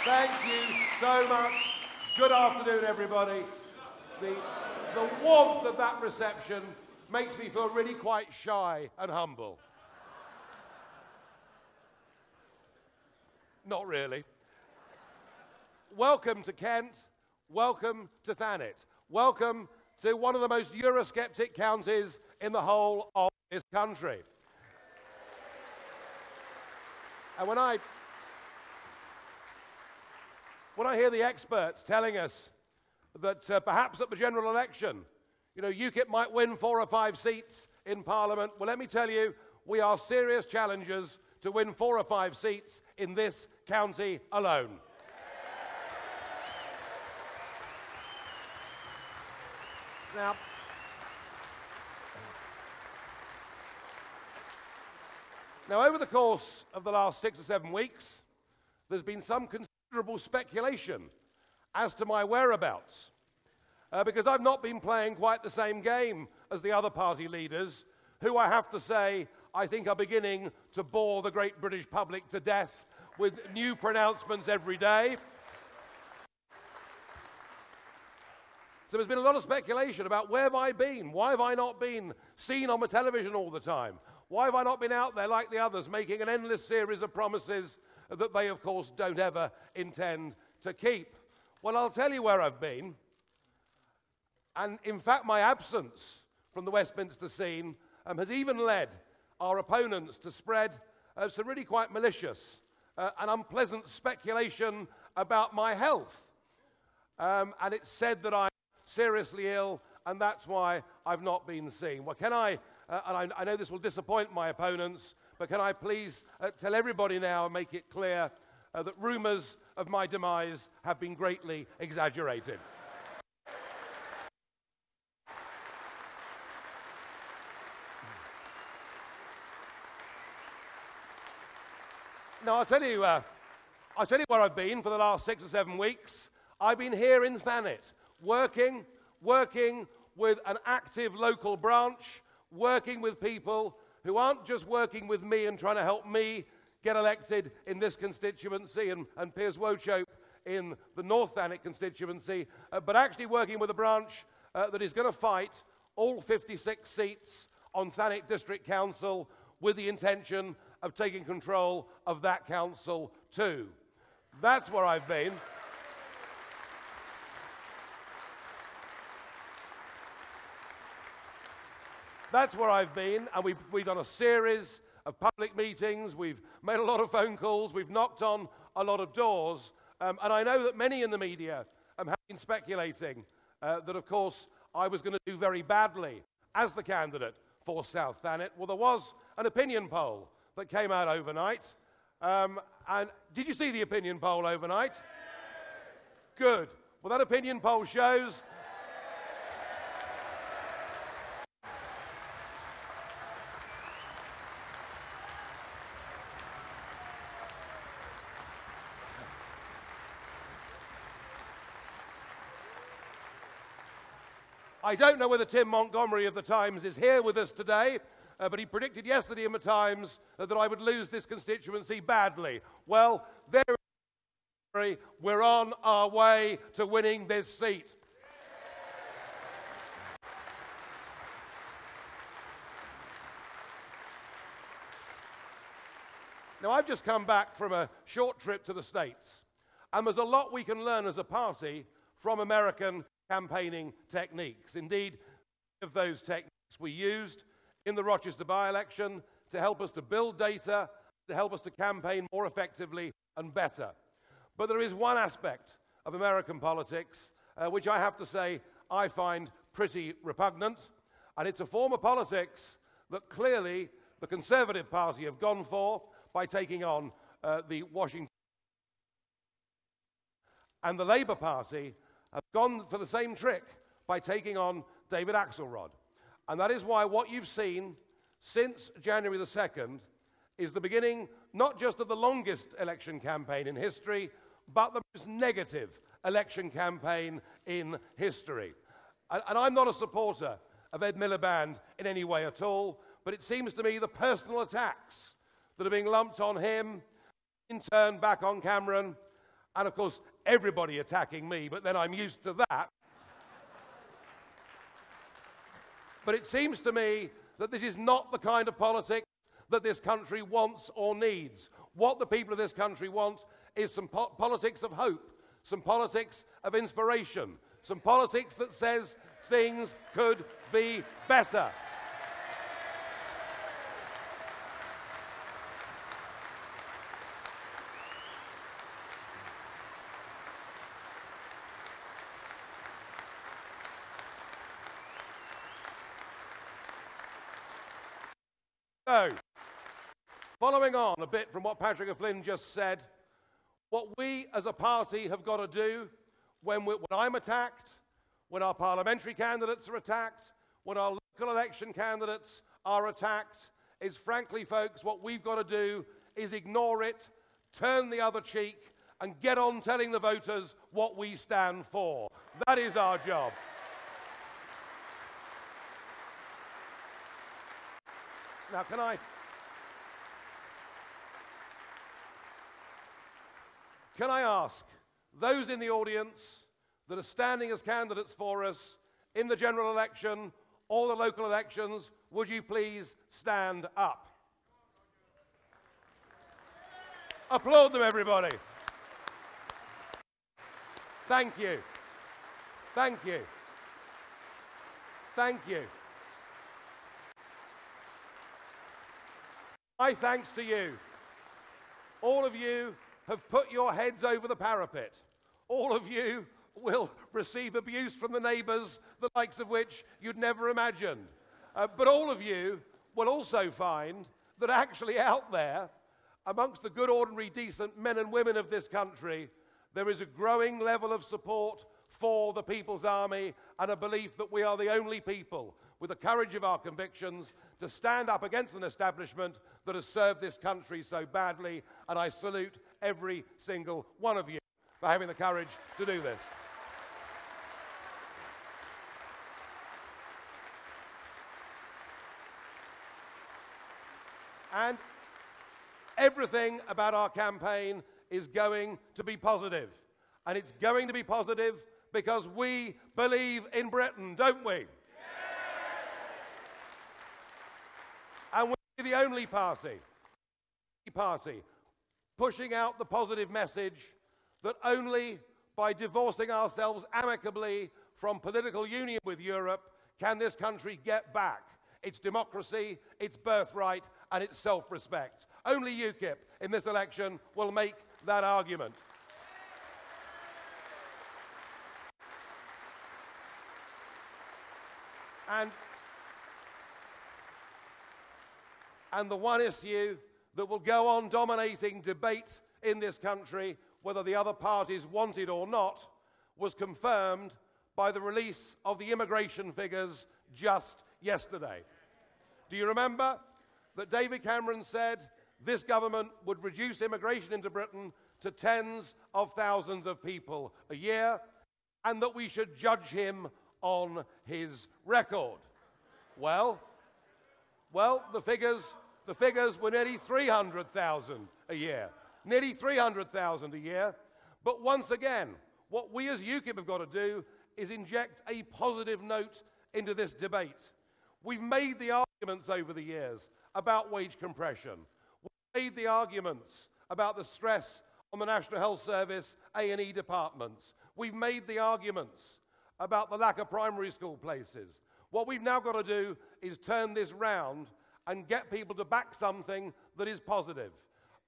Thank you so much. Good afternoon, everybody. The warmth of that reception makes me feel really quite shy and humble. Not really. Welcome to Kent. Welcome to Thanet. Welcome to one of the most Eurosceptic counties in the whole of this country. And when I hear the experts telling us that perhaps at the general election, UKIP might win 4 or 5 seats in Parliament, well, let me tell you, we are serious challengers to win 4 or 5 seats in this county alone. Now, over the course of the last 6 or 7 weeks, there's been some considerable speculation as to my whereabouts, because I've not been playing quite the same game as the other party leaders, who I have to say I think are beginning to bore the great British public to death with new pronouncements every day. So there's been a lot of speculation about where have I been? Why have I not been seen on the television all the time? Why have I not been out there like the others, making an endless series of promises that they, of course, don't ever intend to keep? Well, I'll tell you where I've been. And, in fact, my absence from the Westminster scene has even led our opponents to spread some really quite malicious and unpleasant speculation about my health. And it's said that I'm seriously ill, and that's why I've not been seen. Well, can I... and I know this will disappoint my opponents, but can I please tell everybody now and make it clear that rumours of my demise have been greatly exaggerated. Now, I'll tell you where I've been for the last 6 or 7 weeks. I've been here in Thanet, working with an active local branch, working with people who aren't just working with me and trying to help me get elected in this constituency and Piers Wochope in the North Thanet constituency, but actually working with a branch that is going to fight all 56 seats on Thanet District Council with the intention of taking control of that council too. That's where I've been. That's where I've been, and we've done a series of public meetings, we've made a lot of phone calls, we've knocked on a lot of doors, and I know that many in the media have been speculating that, of course, I was going to do very badly as the candidate for South Thanet. Well, there was an opinion poll that came out overnight, and did you see the opinion poll overnight? Good. Well, that opinion poll shows... I don't know whether Tim Montgomery of the Times is here with us today, but he predicted yesterday in the Times that I would lose this constituency badly. Well, we're on our way to winning this seat. Now, I've just come back from a short trip to the States, and there's a lot we can learn as a party from American campaigning techniques. Indeed, of those techniques we used in the Rochester by-election to help us to build data, to help us to campaign more effectively and better. But there is one aspect of American politics which I have to say I find pretty repugnant, and it's a form of politics that clearly the Conservative Party have gone for by taking on the Washington, and the Labour Party have gone for the same trick by taking on David Axelrod. And that is why what you've seen since January the 2nd is the beginning not just of the longest election campaign in history, but the most negative election campaign in history. And I'm not a supporter of Ed Miliband in any way at all, but it seems to me the personal attacks that are being lumped on him, in turn back on Cameron, and of course everybody attacking me, but then I'm used to that. But it seems to me that this is not the kind of politics that this country wants or needs. What the people of this country want is some politics of hope, some politics of inspiration, some politics that says things could be better. So, following on a bit from what Patrick O'Flynn just said, what we as a party have got to do when I'm attacked, when our parliamentary candidates are attacked, when our local election candidates are attacked, is frankly, folks, what we've got to do is ignore it, turn the other cheek, and get on telling the voters what we stand for. That is our job. Now, can I ask those in the audience that are standing as candidates for us in the general election or the local elections, would you please stand up? Applaud them, everybody. Thank you. Thank you. Thank you. My thanks to you. All of you have put your heads over the parapet. All of you will receive abuse from the neighbours, the likes of which you'd never imagined. But all of you will also find that actually out there, amongst the good, ordinary, decent men and women of this country, there is a growing level of support for the People's Army and a belief that we are the only people with the courage of our convictions to stand up against an establishment that has served this country so badly, and I salute every single one of you for having the courage to do this. And everything about our campaign is going to be positive. And it's going to be positive because we believe in Britain, don't we? And we're the only party pushing out the positive message that only by divorcing ourselves amicably from political union with Europe can this country get back its democracy, its birthright, and its self-respect. Only UKIP in this election will make that argument. And the one issue that will go on dominating debate in this country, whether the other parties want it or not, was confirmed by the release of the immigration figures just yesterday. Do you remember that David Cameron said this government would reduce immigration into Britain to tens of thousands of people a year, and that we should judge him on his record? Well, the figures were nearly 300,000 a year. Nearly 300,000 a year. But once again, what we as UKIP have got to do is inject a positive note into this debate. We've made the arguments over the years about wage compression. We've made the arguments about the stress on the National Health Service A&E departments. We've made the arguments about the lack of primary school places. What we've now got to do is turn this round and get people to back something that is positive.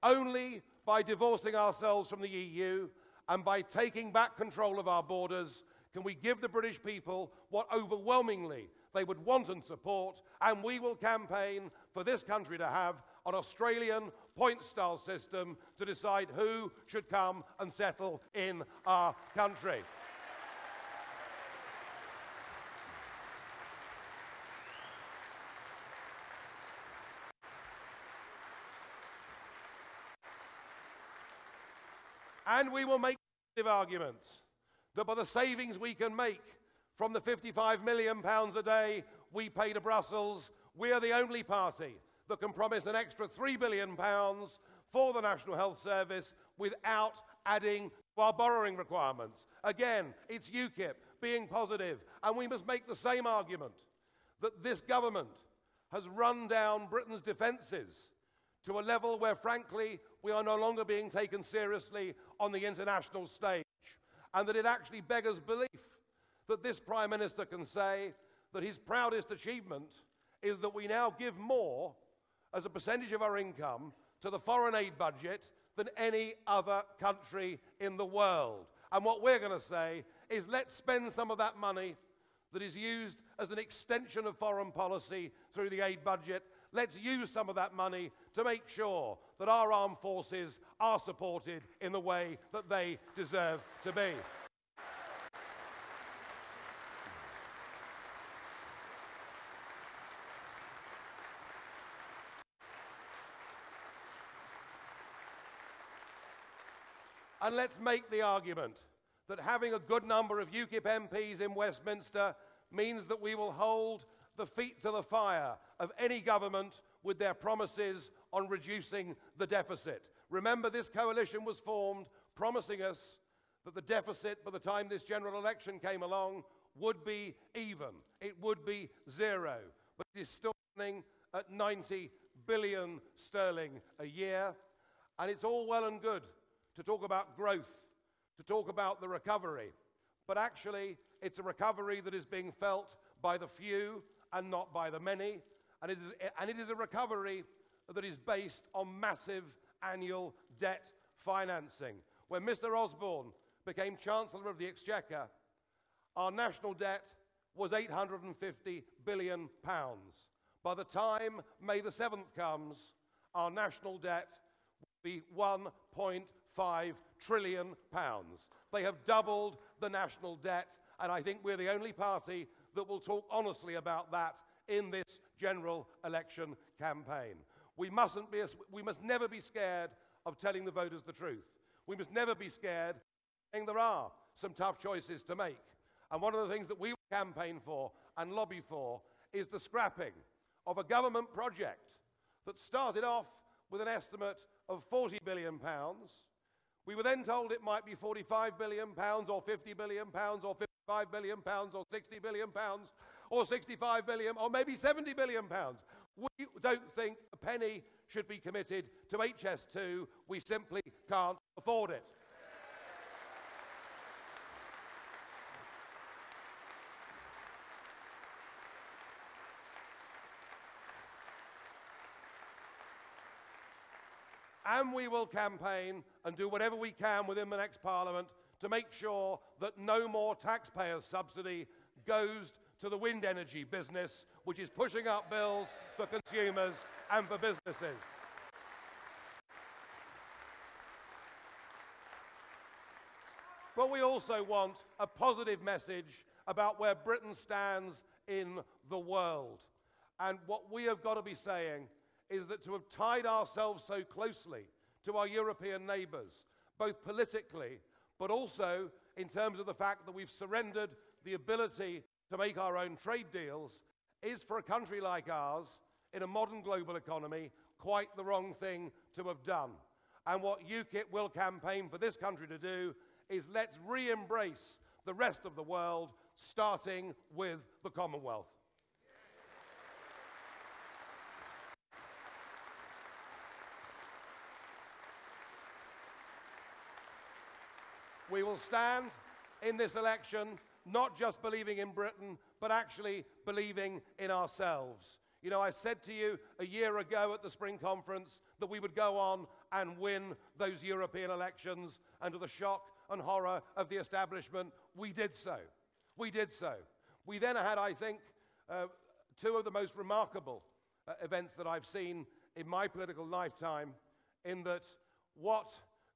Only by divorcing ourselves from the EU and by taking back control of our borders can we give the British people what overwhelmingly they would want and support, and we will campaign for this country to have an Australian point-style system to decide who should come and settle in our country. And we will make arguments that by the savings we can make from the £55 million a day we pay to Brussels, we are the only party that can promise an extra £3 billion for the National Health Service without adding to our borrowing requirements. Again, it's UKIP being positive, and we must make the same argument that this government has run down Britain's defences to a level where, frankly, we are no longer being taken seriously on the international stage, and that it actually beggars belief that this Prime Minister can say that his proudest achievement is that we now give more as a percentage of our income to the foreign aid budget than any other country in the world. And what we're going to say is, let's spend some of that money that is used as an extension of foreign policy through the aid budget. Let's use some of that money to make sure that our armed forces are supported in the way that they deserve to be. And let's make the argument that having a good number of UKIP MPs in Westminster means that we will hold the feet to the fire of any government with their promises on reducing the deficit. Remember, this coalition was formed promising us that the deficit, by the time this general election came along, would be even. It would be zero. But it is still running at 90 billion sterling a year. And it's all well and good to talk about growth, to talk about the recovery. But actually, it's a recovery that is being felt by the few and not by the many. And it is a recovery that is based on massive annual debt financing. When Mr. Osborne became Chancellor of the Exchequer, our national debt was £850 billion. By the time May the 7th comes, our national debt will be £1.5 trillion. They have doubled the national debt, and I think we're the only party that will talk honestly about that in this general election campaign. We must never be scared of telling the voters the truth. We must never be scared of saying there are some tough choices to make. And one of the things that we will campaign for and lobby for is the scrapping of a government project that started off with an estimate of £40 billion. We were then told it might be £45 billion or £50 billion or £55 billion or £60 billion or £65 billion or maybe £70 billion. We don't think a penny should be committed to HS2. We simply can't afford it. And we will campaign and do whatever we can within the next Parliament to make sure that no more taxpayers' subsidy goes to the wind energy business, which is pushing up bills for consumers and for businesses. But we also want a positive message about where Britain stands in the world. And what we have got to be saying is that to have tied ourselves so closely to our European neighbours, both politically, but also in terms of the fact that we've surrendered the ability to make our own trade deals, is for a country like ours, in a modern global economy, quite the wrong thing to have done. And what UKIP will campaign for this country to do is let's re-embrace the rest of the world, starting with the Commonwealth. We will stand in this election not just believing in Britain, but actually believing in ourselves. You know, I said to you a year ago at the Spring Conference that we would go on and win those European elections, and to the shock and horror of the establishment, we did so. We did so. We then had, I think, two of the most remarkable events that I've seen in my political lifetime, in that what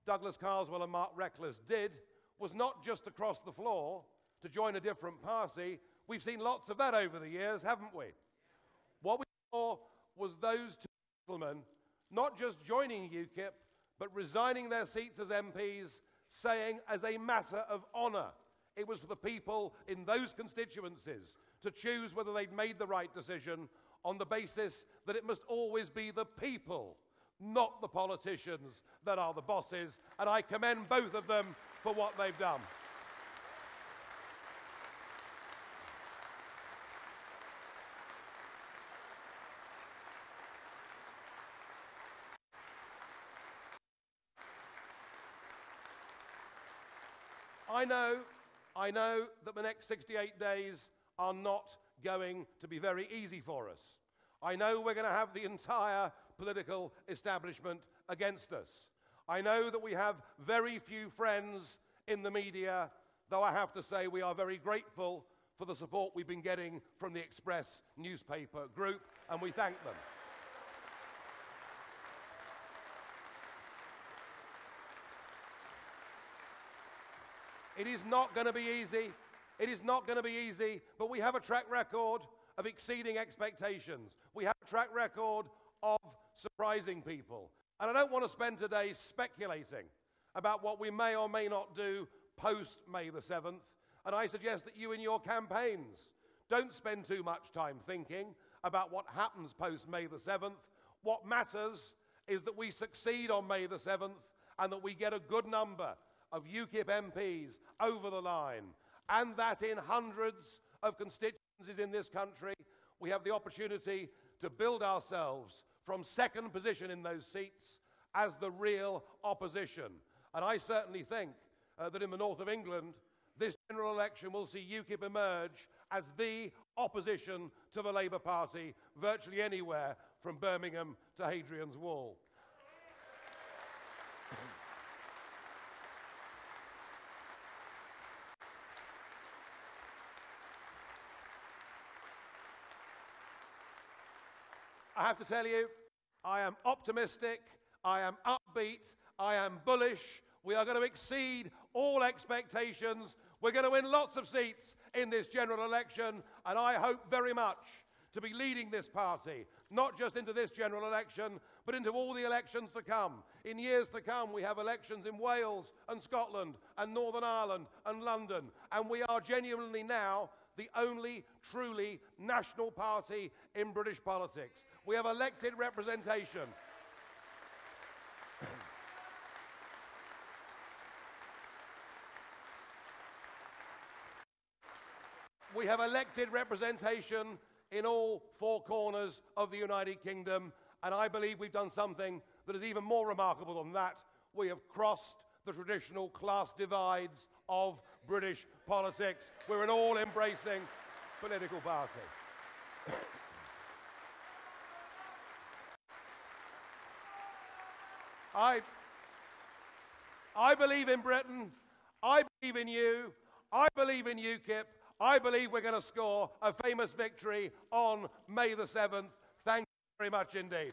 Douglas Carswell and Mark Reckless did was not just to cross the floor to join a different party. We've seen lots of that over the years, haven't we? What we saw was those two gentlemen not just joining UKIP, but resigning their seats as MPs, saying as a matter of honour, it was for the people in those constituencies to choose whether they'd made the right decision, on the basis that it must always be the people not the politicians that are the bosses, and I commend both of them for what they've done. I know that the next 68 days are not going to be very easy for us. I know we're going to have the entire political establishment against us. I know that we have very few friends in the media, though I have to say we are very grateful for the support we've been getting from the Express newspaper group, and we thank them. It is not going to be easy. It is not going to be easy, but we have a track record of exceeding expectations. We have a track record of surprising people. And I don't want to spend today speculating about what we may or may not do post-May the 7th. And I suggest that you in your campaigns don't spend too much time thinking about what happens post-May the 7th. What matters is that we succeed on May the 7th and that we get a good number of UKIP MPs over the line, and that in hundreds of constituencies in this country, we have the opportunity to build ourselves from second position in those seats as the real opposition. And I certainly think that in the north of England, this general election will see UKIP emerge as the opposition to the Labour Party virtually anywhere from Birmingham to Hadrian's Wall. I have to tell you, I am optimistic, I am upbeat, I am bullish. We are going to exceed all expectations. We're going to win lots of seats in this general election, and I hope very much to be leading this party, not just into this general election, but into all the elections to come. In years to come, we have elections in Wales and Scotland and Northern Ireland and London, and we are genuinely now the only truly national party in British politics. We have elected representation. We have elected representation in all four corners of the United Kingdom, and I believe we've done something that is even more remarkable than that. We have crossed the traditional class divides of British politics. We're an all-embracing political party. I believe in Britain. I believe in you. I believe in UKIP. I believe we're going to score a famous victory on May the 7th. Thank you very much indeed.